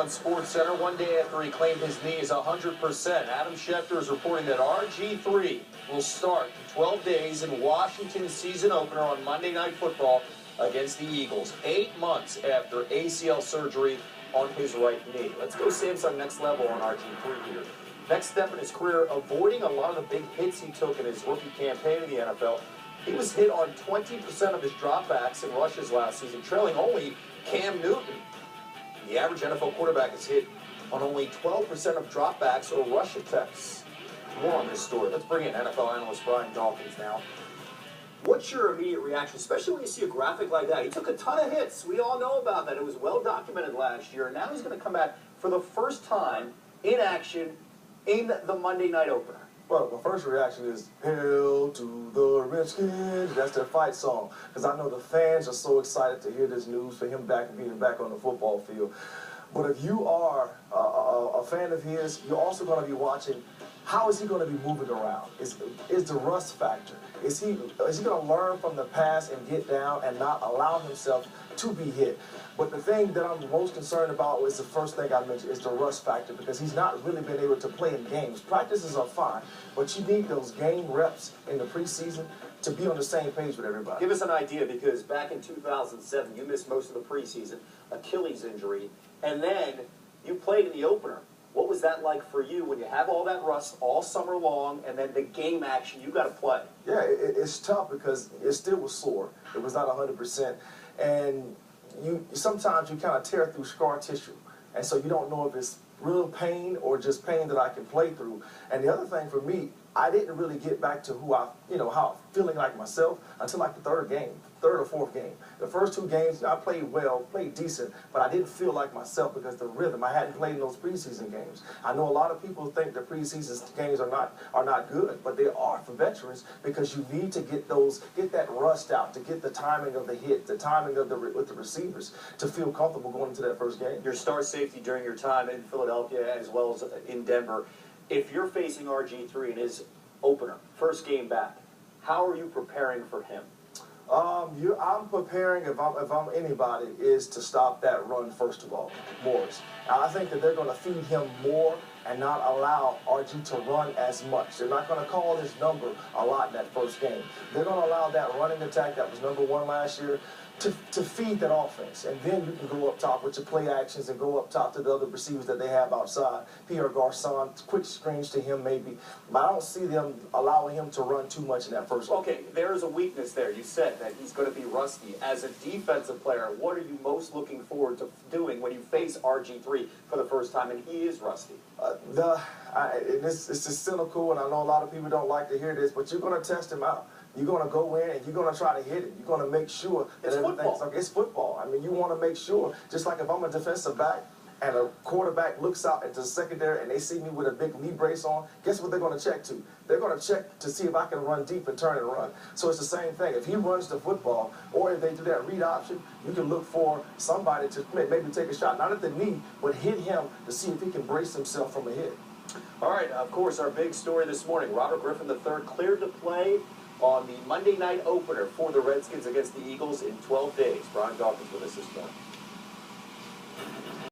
on SportsCenter one day after he claimed his knee is 100%. Adam Schefter is reporting that RG3 will start in 12 days in Washington's season opener on Monday Night Football against the Eagles, 8 months after ACL surgery on his right knee. Let's go Samsung next level on RG3 here. Next step in his career, avoiding a lot of the big hits he took in his rookie campaign in the NFL. He was hit on 20% of his dropbacks and rushes last season, trailing only Cam Newton. The average NFL quarterback is hit on only 12% of dropbacks or rush attempts. More on this story. Let's bring in NFL analyst Brian Dawkins now. What's your immediate reaction, especially when you see a graphic like that? He took a ton of hits. We all know about that. It was well documented last year. And now he's going to come back for the first time in action in the Monday night opener. Well, my first reaction is, "Hail to the Redskins." That's their fight song. Because I know the fans are so excited to hear this news for him being back on the football field. But if you are a fan of his, you're also going to be watching how is he going to be moving around? Is the rust factor? Is he going to learn from the past and get down and not allow himself to be hit? But the thing that I'm most concerned about is the first thing I mentioned, is the rust factor, because he's not really been able to play in games. Practices are fine, but you need those game reps in the preseason to be on the same page with everybody. Give us an idea, because back in 2007, you missed most of the preseason, Achilles injury, and then you played in the opener. What was that like for you when you have all that rust all summer long and then the game action you got to play? Yeah, it's tough because it still was sore. It was not 100%. And sometimes you kind of tear through scar tissue. And so you don't know if it's real pain or just pain that I can play through. And the other thing for me, I didn't really get back to how feeling like myself until like the third or fourth game. The first two games, I played well, played decent, but I didn't feel like myself because the rhythm. I hadn't played in those preseason games. I know a lot of people think the preseason games are not good, but they are for veterans, because you need to get that rust out, to get the timing of the hit, the timing of with the receivers, to feel comfortable going into that first game. Your star safety during your time in Philadelphia as well as in Denver. If you're facing RG3 in his opener, first game back, how are you preparing for him? I'm preparing, if I'm anybody, is to stop that run first of all, Morris. I think that they're going to feed him more and not allow RG to run as much. They're not going to call his number a lot in that first game. They're going to allow that running attack that was #1 last year to feed that offense. And then you can go up top with your play actions and go up top to the other receivers that they have outside. Pierre Garçon, quick screens to him maybe. But I don't see them allowing him to run too much in that first game. Okay, there is a weakness there. You said that he's going to be rusty. As a defensive player, what are you most looking forward to doing when you face RG3 for the first time and he is rusty? It's just cynical, and I know a lot of people don't like to hear this, but you're going to test him out. You're going to go in and you're going to try to hit it. You're going to make sure that it's football. I mean, you want to make sure, just like if I'm a defensive back and a quarterback looks out into the secondary and they see me with a big knee brace on, guess what they're going to check to? They're going to check to see if I can run deep and turn and run. So it's the same thing. If he runs the football, or if they do that read option, you can look for somebody to maybe take a shot, not at the knee, but hit him to see if he can brace himself from a hit. All right, of course, our big story this morning, Robert Griffin III cleared to play on the Monday night opener for the Redskins against the Eagles in 12 days. Brian Dawkins with us this morning.